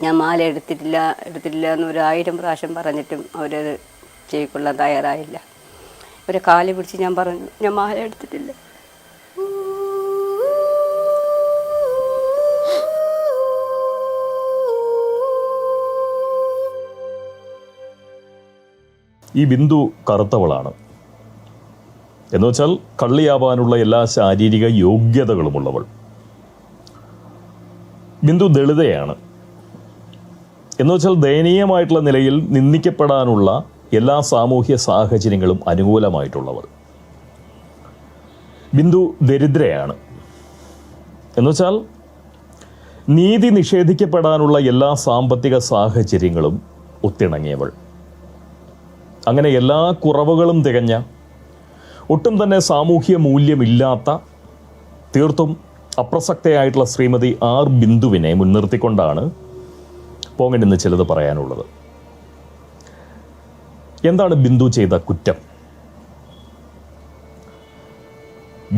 ഞാൻ മാല എടുത്തിട്ടില്ല എന്ന് 1000 പ്രാവശ്യം പറഞ്ഞിട്ടും അവരത് ചെയ്യിക്കൊള്ളാൻ തയ്യാറായില്ല. ഒരു കാല് പിടിച്ച് ഞാൻ പറഞ്ഞു, ഞാൻ മാല എടുത്തിട്ടില്ല. ഈ ബിന്ദു കറുത്തവളാണ്. എന്നുവെച്ചാൽ കള്ളിയാവാനുള്ള എല്ലാ ശാരീരിക യോഗ്യതകളുമുള്ളവൾ. ബിന്ദു ദളിതയാണ്. എന്നുവെച്ചാൽ ദയനീയമായിട്ടുള്ള നിലയിൽ നിന്ദിക്കപ്പെടാനുള്ള എല്ലാ സാമൂഹ്യ സാഹചര്യങ്ങളും അനുകൂലമായിട്ടുള്ളവർ. ബിന്ദു ദരിദ്രയാണ്. എന്നുവെച്ചാൽ നീതി നിഷേധിക്കപ്പെടാനുള്ള എല്ലാ സാമ്പത്തിക സാഹചര്യങ്ങളും ഒത്തിണങ്ങിയവൾ. അങ്ങനെ എല്ലാ കുറവുകളും തികഞ്ഞ, ഒട്ടും തന്നെ സാമൂഹ്യ മൂല്യമില്ലാത്ത, തീർത്തും അപ്രസക്തയായിട്ടുള്ള ശ്രീമതി ആർ ബിന്ദുവിനെ മുൻനിർത്തിക്കൊണ്ടാണ് പോങ്ങൻ ഇന്ന് ചിലത് പറയാനുള്ളത്. എന്താണ് ബിന്ദു ചെയ്ത കുറ്റം?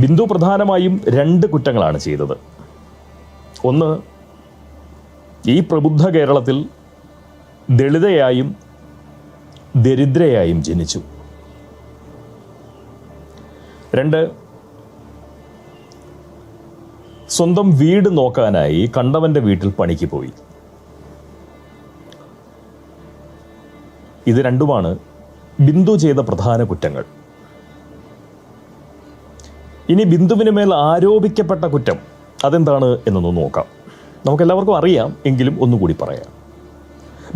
ബിന്ദു പ്രധാനമായും 2 കുറ്റങ്ങളാണ് ചെയ്തത്. ഒന്ന്, ഈ പ്രബുദ്ധ കേരളത്തിൽ ദളിതയായും ദരിദ്രയായും ജനിച്ചു. 2, സ്വന്തം വീട് നോക്കാനായി കണ്ടവന്റെ വീട്ടിൽ പണിക്ക് പോയി. ഇത് രണ്ടുമാണ് ബിന്ദു ചെയ്ത പ്രധാന കുറ്റങ്ങൾ. ഇനി ബിന്ദുവിന് മേൽ ആരോപിക്കപ്പെട്ട കുറ്റം അതെന്താണ് എന്നൊന്ന് നോക്കാം. നമുക്കെല്ലാവർക്കും അറിയാം, എങ്കിലും ഒന്നുകൂടി പറയാം.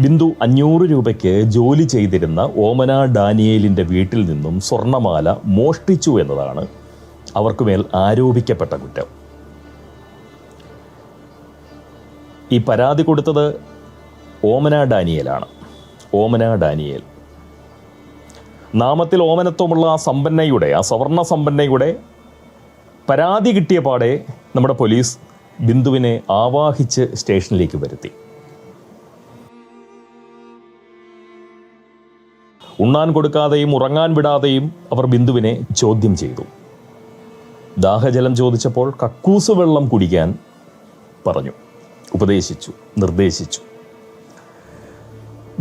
ബിന്ദു 500 രൂപയ്ക്ക് ജോലി ചെയ്തിരുന്ന ഓമന ഡാനിയേലിൻ്റെ വീട്ടിൽ നിന്നും സ്വർണ്ണമാല മോഷ്ടിച്ചു എന്നതാണ് അവർക്കുമേൽ ആരോപിക്കപ്പെട്ട കുറ്റം. ഈ പരാതി കൊടുത്തത് ഓമന ഡാനിയേലാണ്. ഓമന ഡാനിയേൽ നാമത്തിൽ ഓമനത്വമുള്ള ആ സവർണ സമ്പന്നയുടെ പരാതി കിട്ടിയ പാടെ നമ്മുടെ പോലീസ് ബിന്ദുവിനെ ആവാഹിച്ച് സ്റ്റേഷനിലേക്ക് വരുത്തി. ഉണ്ണാൻ കൊടുക്കാതെയും ഉറങ്ങാൻ വിടാതെയും അവർ ബിന്ദുവിനെ ചോദ്യം ചെയ്തു. ദാഹജലം ചോദിച്ചപ്പോൾ കക്കൂസ് വെള്ളം കുടിക്കാൻ പറഞ്ഞു, ഉപദേശിച്ചു, നിർദ്ദേശിച്ചു.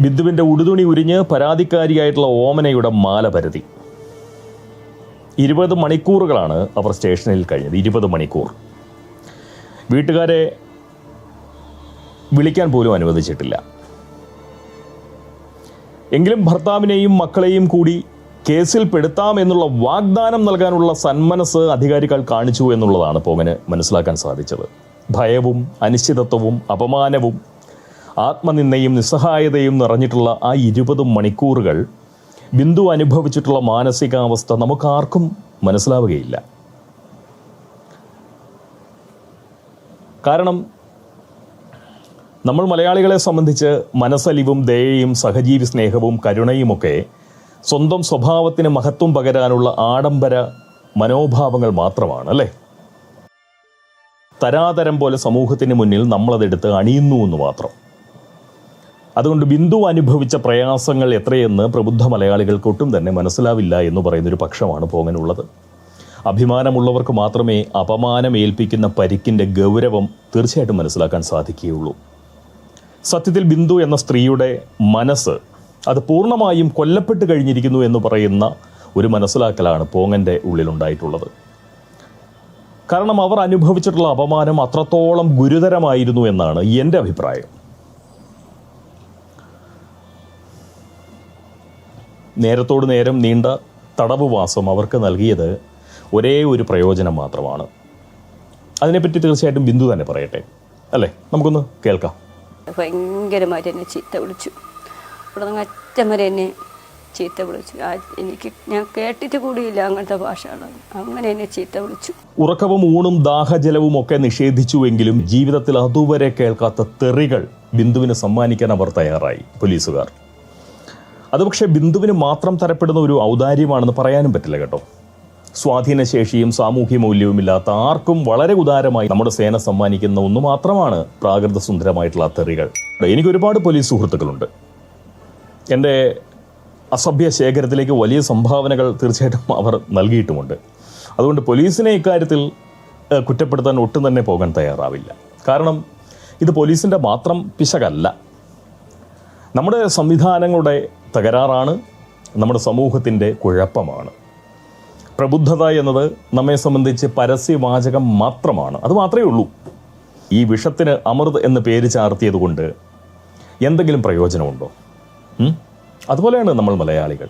ബിന്ദുവിൻ്റെ ഉടുതുണി ഉരിഞ്ഞ് പരാതിക്കാരിയായിട്ടുള്ള ഓമനയുടെ മാല പരതി. 20 മണിക്കൂറുകളാണ് അവർ സ്റ്റേഷനിൽ കഴിഞ്ഞത്. 20 മണിക്കൂർ. വീട്ടുകാരെ വിളിക്കാൻ പോലും അനുവദിച്ചിട്ടില്ല. എങ്കിലും ഭർത്താവിനെയും മക്കളെയും കൂടി കേസിൽ പെടുത്താമെന്നുള്ള വാഗ്ദാനം നൽകാനുള്ള സന്മനസ് അധികാരികൾ കാണിച്ചു എന്നുള്ളതാണ് പോങ്ങന് മനസ്സിലാക്കാൻ സാധിച്ചത്. ഭയവും അനിശ്ചിതത്വവും അപമാനവും ആത്മനിന്ദയും നിസ്സഹായതയും നിറഞ്ഞിട്ടുള്ള ആ 20 മണിക്കൂറുകൾ ബിന്ദു അനുഭവിച്ചിട്ടുള്ള മാനസികാവസ്ഥ നമുക്കാർക്കും മനസ്സിലാവുകയില്ല. കാരണം നമ്മൾ മലയാളികളെ സംബന്ധിച്ച് മനസ്സലിവും ദയയും സഹജീവി സ്നേഹവും കരുണയുമൊക്കെ സ്വന്തം സ്വഭാവത്തിന് മഹത്വം പകരാനുള്ള ആഡംബര മനോഭാവങ്ങൾ മാത്രമാണ്, അല്ലേ? തരാതരം പോലെ സമൂഹത്തിന് മുന്നിൽ നമ്മളതെടുത്ത് അണിയുന്നു എന്ന് മാത്രം. അതുകൊണ്ട് ബിന്ദു അനുഭവിച്ച പ്രയാസങ്ങൾ എത്രയെന്ന് പ്രബുദ്ധ മലയാളികൾക്ക് ഒട്ടും തന്നെ മനസ്സിലാവില്ല എന്ന് പറയുന്നൊരു പക്ഷമാണ് പോങ്ങനുള്ളത്. അഭിമാനമുള്ളവർക്ക് മാത്രമേ അപമാനം ഏൽപ്പിക്കുന്ന പരിക്കിൻ്റെ ഗൗരവം തീർച്ചയായിട്ടും മനസ്സിലാക്കാൻ സാധിക്കുകയുള്ളൂ. സത്യത്തിൽ ബിന്ദു എന്ന സ്ത്രീയുടെ മനസ്സ് അത് പൂർണ്ണമായും കൊല്ലപ്പെട്ട് കഴിഞ്ഞിരിക്കുന്നു എന്ന് പറയുന്ന ഒരു മനസ്സിലാക്കലാണ് പോങ്ങൻ്റെ ഉള്ളിലുണ്ടായിട്ടുള്ളത്. കാരണം അവർ അനുഭവിച്ചിട്ടുള്ള അപമാനം അത്രത്തോളം ഗുരുതരമായിരുന്നു എന്നാണ് എൻ്റെ അഭിപ്രായം. നേരത്തോട് നേരം നീണ്ട തടവുവാസം അവർക്ക് നൽകിയത് ഒരേ ഒരു പ്രയോജനം മാത്രമാണ്. അതിനെപ്പറ്റി തീർച്ചയായിട്ടും ബിന്ദു തന്നെ പറയട്ടെ, അല്ലേ? നമുക്കൊന്ന് കേൾക്കാം. ഭയങ്കരമായിട്ട് എന്നെ ചീത്ത വിളിച്ചു. ഇവിടെ നിന്ന് അറ്റം വരെ എന്നെ ചീത്ത വിളിച്ചു. ഞാൻ കേട്ടിട്ട് കൂടിയില്ല അങ്ങനത്തെ ഭാഷകൾ. അങ്ങനെ എന്നെ ചീത്ത വിളിച്ചു. ഉറക്കവും ഊണും ദാഹജലവും ഒക്കെ നിഷേധിച്ചുവെങ്കിലും ജീവിതത്തിൽ അതുവരെ കേൾക്കാത്ത തെറികൾ ബിന്ദുവിന് സമ്മാനിക്കാൻ അവർ തയ്യാറായി പോലീസുകാർ. അത് പക്ഷേ ബിന്ദുവിന് മാത്രം തരപ്പെടുന്ന ഒരു ഔദാര്യമാണെന്ന് പറയാനും പറ്റില്ല കേട്ടോ. സ്വാധീനശേഷിയും സാമൂഹ്യ മൂല്യവുമില്ലാത്ത ആർക്കും വളരെ ഉദാരമായി നമ്മുടെ സേന സമ്മാനിക്കുന്ന ഒന്ന് മാത്രമാണ് പ്രാകൃത സുന്ദരമായിട്ടുള്ള തെറികൾ. എനിക്ക് ഒരുപാട് പോലീസ് സുഹൃത്തുക്കളുണ്ട്. എൻ്റെ അസഭ്യ ശേഖരത്തിലേക്ക് വലിയ സംഭാവനകൾ തീർച്ചയായിട്ടും അവർ നൽകിയിട്ടുമുണ്ട്. അതുകൊണ്ട് പോലീസിനെ ഇക്കാര്യത്തിൽ കുറ്റപ്പെടുത്താൻ ഒട്ടും തന്നെ പോകാൻ തയ്യാറാവില്ല. കാരണം ഇത് പോലീസിൻ്റെ മാത്രം പിശകല്ല, നമ്മുടെ സംവിധാനങ്ങളുടെ തകരാറാണ്, നമ്മുടെ സമൂഹത്തിൻ്റെ കുഴപ്പമാണ്. പ്രബുദ്ധത എന്നത് നമ്മെ സംബന്ധിച്ച് പരസ്യവാചകം മാത്രമാണ്, അത് മാത്രമേ ഉള്ളൂ. ഈ വിഷത്തിന് അമൃത് എന്ന് പേര് ചാർത്തിയത് കൊണ്ട് എന്തെങ്കിലും പ്രയോജനമുണ്ടോ? അതുപോലെയാണ് നമ്മൾ മലയാളികൾ.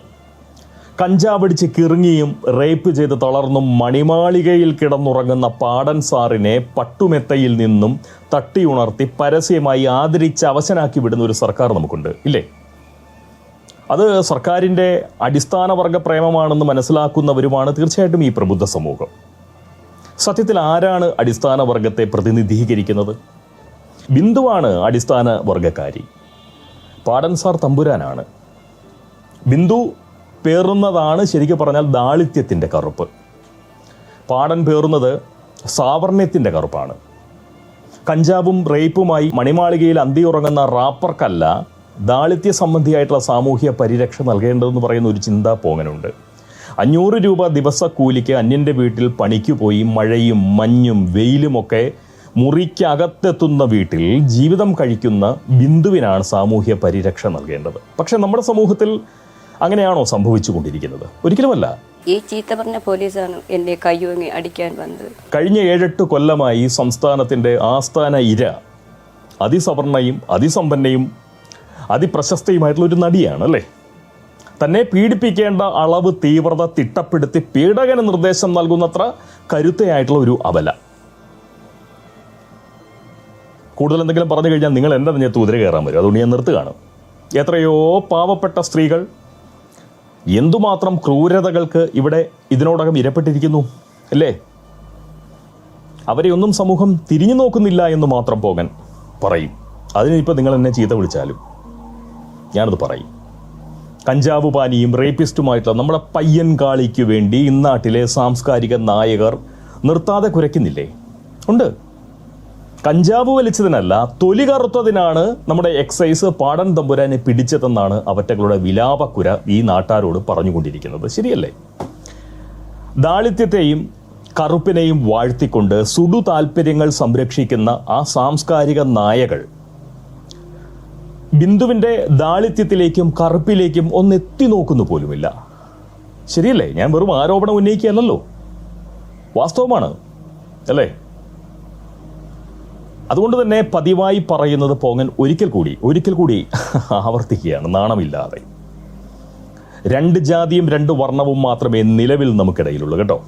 കഞ്ചാവടിച്ച് കിറുങ്ങിയും റേപ്പ് ചെയ്ത് തളർന്നും മണിമാളികയിൽ കിടന്നുറങ്ങുന്ന പാടൻ സാറിനെ പട്ടുമെത്തയിൽ നിന്നും തട്ടിയുണർത്തി പരസ്യമായി ആദരിച്ച് അവശനാക്കി വിടുന്ന ഒരു സർക്കാർ നമുക്കുണ്ട്, ഇല്ലേ? അത് സർക്കാരിൻ്റെ അടിസ്ഥാനവർഗ പ്രേമമാണെന്ന് മനസ്സിലാക്കുന്നവരുമാണ് തീർച്ചയായിട്ടും ഈ പ്രബുദ്ധ സമൂഹം. സത്യത്തിൽ ആരാണ് അടിസ്ഥാന വർഗത്തെ പ്രതിനിധീകരിക്കുന്നത്? ബിന്ദുവാണ് അടിസ്ഥാന വർഗക്കാരി, പാടൻ സാർ തമ്പുരാനാണ്. ബിന്ദു പേറുന്നതാണ് ശരിക്കും പറഞ്ഞാൽ ദാളിത്യത്തിൻ്റെ കറുപ്പ്. പാടൻ പേറുന്നത് സാവർണ്യത്തിൻ്റെ കറുപ്പാണ്. കഞ്ചാവും റേപ്പുമായി മണിമാളികയിൽ അന്തിയുറങ്ങുന്ന റാപ്പർക്കല്ല ദാളിത്യ സംബന്ധിയായിട്ടുള്ള സാമൂഹ്യ പരിരക്ഷ നൽകേണ്ടതെന്ന് പറയുന്ന ഒരു ചിന്താ പോങ്ങനുണ്ട്. 500 രൂപ ദിവസക്കൂലിക്ക് അന്യൻ്റെ വീട്ടിൽ പണിക്ക് പോയി മഴയും മഞ്ഞും വെയിലുമൊക്കെ മുറിക്കകത്തെത്തുന്ന വീട്ടിൽ ജീവിതം കഴിക്കുന്ന ബിന്ദുവിനാണ് സാമൂഹ്യ പരിരക്ഷ നൽകേണ്ടത്. പക്ഷെ നമ്മുടെ സമൂഹത്തിൽ അങ്ങനെയാണോ സംഭവിച്ചു കൊണ്ടിരിക്കുന്നത്? ഒരിക്കലുമല്ല. ഈ ചീത്ത പറഞ്ഞ പോലീസാണ് എന്നെ കയ്യോങ്ങി അടിക്കാൻ വന്നത്. കഴിഞ്ഞ 7-8 കൊല്ലമായി സംസ്ഥാനത്തിൻ്റെ ആസ്ഥാന ഇര അതിസവർണയും അതിസമ്പന്നയും അതിപ്രശസ്തയുമായിട്ടുള്ള ഒരു നടിയാണ്, അല്ലേ? തന്നെ പീഡിപ്പിക്കേണ്ട അളവ് തീവ്രത തിട്ടപ്പെടുത്തി പീഡകന് നിർദ്ദേശം നൽകുന്നത്ര കരുത്തയായിട്ടുള്ള ഒരു അബല. കൂടുതൽ എന്തെങ്കിലും പറഞ്ഞു കഴിഞ്ഞാൽ നിങ്ങൾ എൻ്റെ നെഞ്ഞത്ത് കുതിര കയറാൻ വരും, അതുകൊണ്ട് ഞാൻ നിർത്തുകയാണ്. എത്രയോ പാവപ്പെട്ട സ്ത്രീകൾ എന്തുമാത്രം ക്രൂരതകൾക്ക് ഇവിടെ ഇതിനോടകം ഇരപ്പെട്ടിരിക്കുന്നു, അല്ലേ? അവരെയൊന്നും സമൂഹം തിരിഞ്ഞു നോക്കുന്നില്ല എന്ന് മാത്രം പോകാൻ പറയും. അതിനിപ്പോൾ നിങ്ങൾ എന്നെ ചീത്ത വിളിച്ചാലും ഞാനത് പറയും. കഞ്ചാവ് പാനിയും റേപ്പിസ്റ്റുമായിട്ടുള്ള നമ്മുടെ പയ്യൻ കാളിക്ക് വേണ്ടി ഇന്നാട്ടിലെ സാംസ്കാരിക നായകർ നിർത്താതെ കുരയ്ക്കുന്നില്ലേ? ഉണ്ട്. കഞ്ചാവ് വലിച്ചതിനല്ല, തൊലി കറുത്തതിനാണ് നമ്മുടെ എക്സൈസ് പാടൻ തമ്പുരാനെ പിടിച്ചതെന്നാണ് അവറ്റകളുടെ വിലാപക്കുര ഈ നാട്ടാരോട് പറഞ്ഞുകൊണ്ടിരിക്കുന്നത്. ശരിയല്ലേ? ദാളിത്യത്തെയും കറുപ്പിനെയും വാഴ്ത്തിക്കൊണ്ട് സുഡു താല്പര്യങ്ങൾ സംരക്ഷിക്കുന്ന ആ സാംസ്കാരിക നായകൾ ബിന്ദുവിൻ്റെ ദാളിത്യത്തിലേക്കും കറുപ്പിലേക്കും ഒന്നെത്തി നോക്കുന്നു പോലുമില്ല. ശരിയല്ലേ? ഞാൻ വെറും ആരോപണം ഉന്നയിക്കുകയല്ലോ, വാസ്തവമാണ്, അല്ലേ? അതുകൊണ്ട് തന്നെ പതിവായി പറയുന്നത് പോങ്ങൻ ഒരിക്കൽ കൂടി ആവർത്തിക്കുകയാണ് നാണമില്ലാതെ. 2 ജാതിയും 2 വർണ്ണവും മാത്രമേ നിലവിൽ നമുക്കിടയിലുള്ളൂ, കേട്ടോ.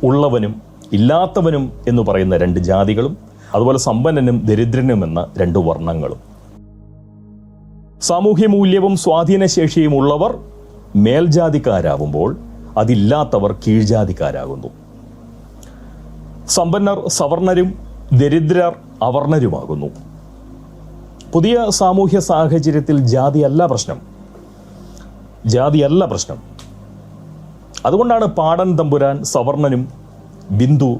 ഉള്ളവനും ഇല്ലാത്തവനും എന്ന് പറയുന്ന 2 ജാതികളും, അതുപോലെ സമ്പന്നനും ദരിദ്രനും എന്ന 2 വർണ്ണങ്ങളും. സാമൂഹ്യ മൂല്യവും സ്വാധീനശേഷിയും ഉള്ളവർ മേൽജാതിക്കാരാവുമ്പോൾ അതില്ലാത്തവർ കീഴ്ജാതിക്കാരാകുന്നു. സമ്പന്നർ സവർണരും ദരിദ്രർ അവർണരുമാകുന്നു. പുതിയ സാമൂഹ്യ സാഹചര്യത്തിൽ ജാതിയല്ല പ്രശ്നം. അതുകൊണ്ടാണ് പാടൻ തമ്പുരാൻ സവർണനും ബിന്ദു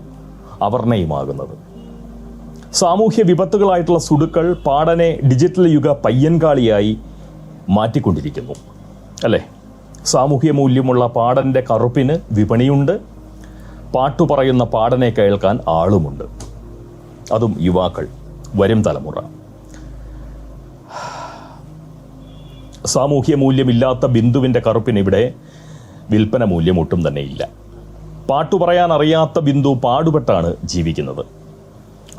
അവർണയുമാകുന്നത്. സാമൂഹ്യ വിപത്തുകളായിട്ടുള്ള സുടുക്കൾ പാടനെ ഡിജിറ്റൽ യുഗ പയ്യൻകാളിയായി മാറ്റിക്കൊണ്ടിരിക്കുന്നു, അല്ലേ? സാമൂഹ്യ മൂല്യമുള്ള പാടൻ്റെ കറുപ്പിന് വിപണിയുണ്ട്, പാട്ടുപറയുന്ന പാടനെ കേൾക്കാൻ ആളുമുണ്ട്, അതും യുവാക്കൾ, വരും തലമുറ. സാമൂഹ്യ മൂല്യമില്ലാത്ത ബിന്ദുവിൻ്റെ കറുപ്പിന് ഇവിടെ വിൽപ്പന മൂല്യം ഒട്ടും തന്നെ ഇല്ല. പാട്ടുപറയാൻ അറിയാത്ത ബിന്ദു പാടുപെട്ടാണ് ജീവിക്കുന്നത്.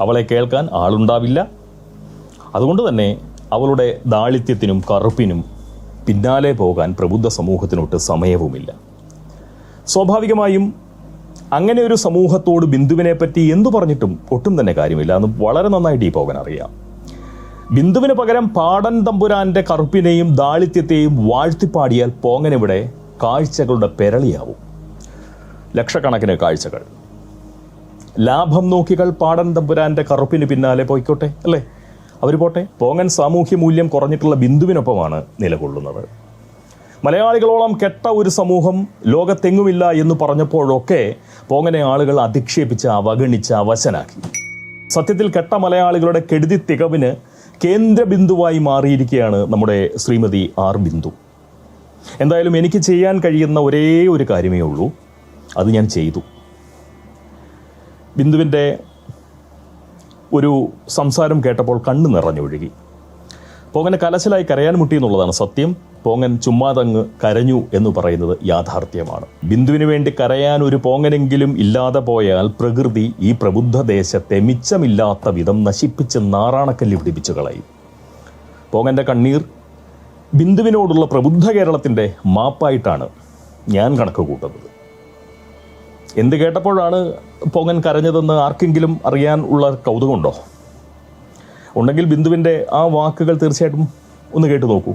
അവളെ കേൾക്കാൻ ആളുണ്ടാവില്ല. അതുകൊണ്ട് തന്നെ അവളുടെ ദാളിത്യത്തിനും കറുപ്പിനും പിന്നാലെ പോകാൻ പ്രബുദ്ധ സമൂഹത്തിനൊട്ട് സമയവുമില്ല. സ്വാഭാവികമായും അങ്ങനെ ഒരു സമൂഹത്തോട് ബിന്ദുവിനെ പറ്റി എന്തു പറഞ്ഞിട്ടും ഒട്ടും തന്നെ കാര്യമില്ല എന്ന് വളരെ നന്നായിട്ട് ഈ പോകാൻ അറിയാം. ബിന്ദുവിന് പകരം പാടൻ തമ്പുരാന്റെ കറുപ്പിനെയും ദാളിത്യത്തെയും വാഴ്ത്തിപ്പാടിയാൽ പോങ്ങനിവിടെ കാഴ്ചകളുടെ പെരളിയാവും. ലക്ഷക്കണക്കിന് കാഴ്ചകൾ. ലാഭം നോക്കികൾ പാടൻ തമ്പുരാന്റെ കറുപ്പിന് പിന്നാലെ പോയിക്കോട്ടെ, അല്ലേ? അവർ പോട്ടെ. പോങ്ങൻ സാമൂഹ്യ മൂല്യം കുറഞ്ഞിട്ടുള്ള ബിന്ദുവിനൊപ്പമാണ് നിലകൊള്ളുന്നത്. മലയാളികളോളം കെട്ട ഒരു സമൂഹം ലോകത്തെങ്ങുമില്ല എന്ന് പറഞ്ഞപ്പോഴൊക്കെ പോങ്ങനെ ആളുകൾ അധിക്ഷേപിച്ച് അവഗണിച്ച് അവശനാക്കി. സത്യത്തിൽ കെട്ട മലയാളികളുടെ കെടുതി തികവിന് കേന്ദ്ര ബിന്ദുവായി മാറിയിരിക്കുകയാണ് നമ്മുടെ ശ്രീമതി ആർ ബിന്ദു. എന്തായാലും എനിക്ക് ചെയ്യാൻ കഴിയുന്ന ഒരേ ഒരു കാര്യമേ ഉള്ളൂ, അത് ഞാൻ ചെയ്തു. ബിന്ദുവിൻ്റെ ഒരു സംസാരം കേട്ടപ്പോൾ കണ്ണ് നിറഞ്ഞൊഴുകി. പോങ്ങന് കലശലായി കരയാൻ മുട്ടി എന്നുള്ളതാണ് സത്യം. പോങ്ങൻ ചുമ്മാതങ്ങ് കരഞ്ഞു എന്ന് പറയുന്നത് യാഥാർത്ഥ്യമാണ്. ബിന്ദുവിന് വേണ്ടി കരയാൻ ഒരു പോങ്ങനെങ്കിലും ഇല്ലാതെ പോയാൽ പ്രകൃതി ഈ പ്രബുദ്ധ ദേശത്തെ മിച്ചമില്ലാത്ത വിധം നശിപ്പിച്ച് നാറാണക്കല്ലി പിടിപ്പിച്ച് കളയും. പോങ്ങൻ്റെ കണ്ണീർ ബിന്ദുവിനോടുള്ള പ്രബുദ്ധ കേരളത്തിൻ്റെ മാപ്പായിട്ടാണ് ഞാൻ കണക്ക് കൂട്ടുന്നത്. എന്ത് കേട്ടപ്പോഴാണ് പോങ്ങൻ കരഞ്ഞതെന്ന് ആർക്കെങ്കിലും അറിയാൻ ഉള്ള കൗതുകമുണ്ടോ? ഉണ്ടെങ്കിൽ ബിന്ദുവിൻ്റെ ആ വാക്കുകൾ തീർച്ചയായിട്ടും ഒന്ന് കേട്ടു നോക്കൂ.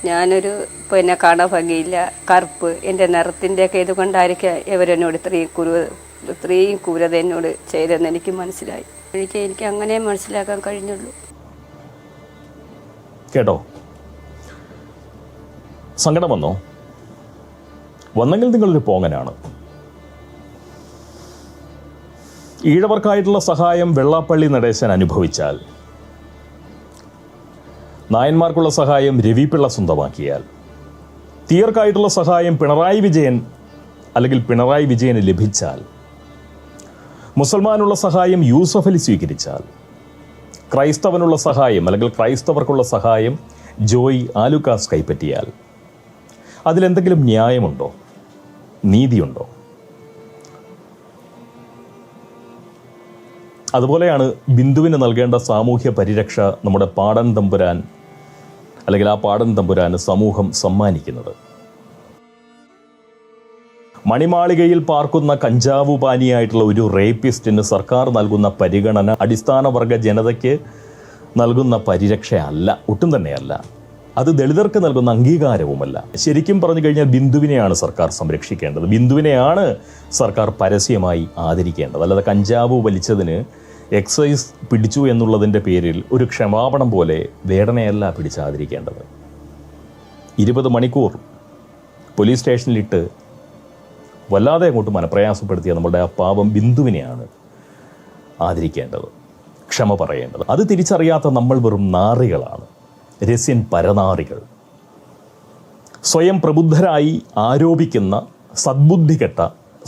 ഞാനൊരു പിന്നെ കാണാൻ ഭംഗിയില്ല, കറുപ്പ്, എൻ്റെ നിറത്തിൻ്റെയൊക്കെ ഇതുകൊണ്ടായിരിക്കാം ഇവരെന്നോട് ഇത്രയും ക്രൂരത എന്നോട് ചെയ്തെന്ന് എനിക്ക് മനസ്സിലായി. എനിക്ക് അങ്ങനെ മനസ്സിലാക്കാൻ കഴിഞ്ഞുള്ളൂ. കേട്ടോ, സങ്കടം വന്നോ? വന്നെങ്കിൽ നിങ്ങളൊരു പോങ്ങനാണ്. ഈഴവർക്കായിട്ടുള്ള സഹായം വെള്ളാപ്പള്ളി നടേശൻ അനുഭവിച്ചാൽ, നായന്മാർക്കുള്ള സഹായം രവിപിള്ള സ്വന്തമാക്കിയാൽ, തീയർക്കായിട്ടുള്ള സഹായം പിണറായി വിജയൻ അല്ലെങ്കിൽ പിണറായി വിജയന് ലഭിച്ചാൽ, മുസൽമാനുള്ള സഹായം യൂസഫ് അലി സ്വീകരിച്ചാൽ, ക്രൈസ്തവനുള്ള സഹായം അല്ലെങ്കിൽ ക്രൈസ്തവർക്കുള്ള സഹായം ജോയ് ആലുക്കാസ് കൈപ്പറ്റിയാൽ അതിലെന്തെങ്കിലും ന്യായമുണ്ടോ? നീതിയുണ്ടോ? അതുപോലെയാണ് ബിന്ദുവിന് നൽകേണ്ട സാമൂഹ്യ പരിരക്ഷ നമ്മുടെ പാടൻ തമ്പുരാൻ അല്ലെങ്കിൽ ആ പാടൻ തമ്പുരാന് സമൂഹം സമ്മാനിക്കുന്നത്. മണിമാളികയിൽ പാർക്കുന്ന കഞ്ചാവ് പാനിയായിട്ടുള്ള ഒരു റേപ്പിസ്റ്റിന് സർക്കാർ നൽകുന്ന പരിഗണന അടിസ്ഥാന വർഗ ജനതയ്ക്ക് നൽകുന്ന പരിരക്ഷയല്ല, ഒട്ടും തന്നെയല്ല. അത് ദളിതർക്ക് നൽകുന്ന അംഗീകാരവുമല്ല. ശരിക്കും പറഞ്ഞു കഴിഞ്ഞാൽ ബിന്ദുവിനെയാണ് സർക്കാർ സംരക്ഷിക്കേണ്ടത്, ബിന്ദുവിനെയാണ് സർക്കാർ പരസ്യമായി ആദരിക്കേണ്ടത്. അല്ലാതെ കഞ്ചാവ് വലിച്ചതിന് എക്സൈസ് പിടിച്ചു എന്നുള്ളതിൻ്റെ പേരിൽ ഒരു ക്ഷമാപണം പോലെ വേടനയല്ല പിടിച്ചാദരിക്കേണ്ടത്. 20 മണിക്കൂർ പോലീസ് സ്റ്റേഷനിലിട്ട് വല്ലാതെ അങ്ങോട്ട് മനപ്രയാസപ്പെടുത്തിയ നമ്മുടെ ആ പാവം ബിന്ദുവിനെയാണ് ആദരിക്കേണ്ടത്, ക്ഷമ പറയേണ്ടത്. അത് തിരിച്ചറിയാത്ത നമ്മൾ വെറും നാറികളാണ്, രസ്യൻ പരനാറികൾ. സ്വയം പ്രബുദ്ധരായി ആരോപിക്കുന്ന സദ്ബുദ്ധി കെട്ട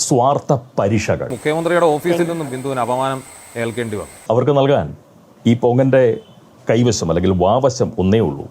സ്വാർത്ഥ പരിഷകൾ. മുഖ്യമന്ത്രിയുടെ ഓഫീസിൽ നിന്നും ബിന്ദുവിന് അപമാനം ഏൽക്കേണ്ടി വന്നു. അവർക്ക് നൽകാൻ ഈ പോങ്ങൻ്റെ കൈവശം അല്ലെങ്കിൽ വാവശം ഒന്നേ ഉള്ളൂ,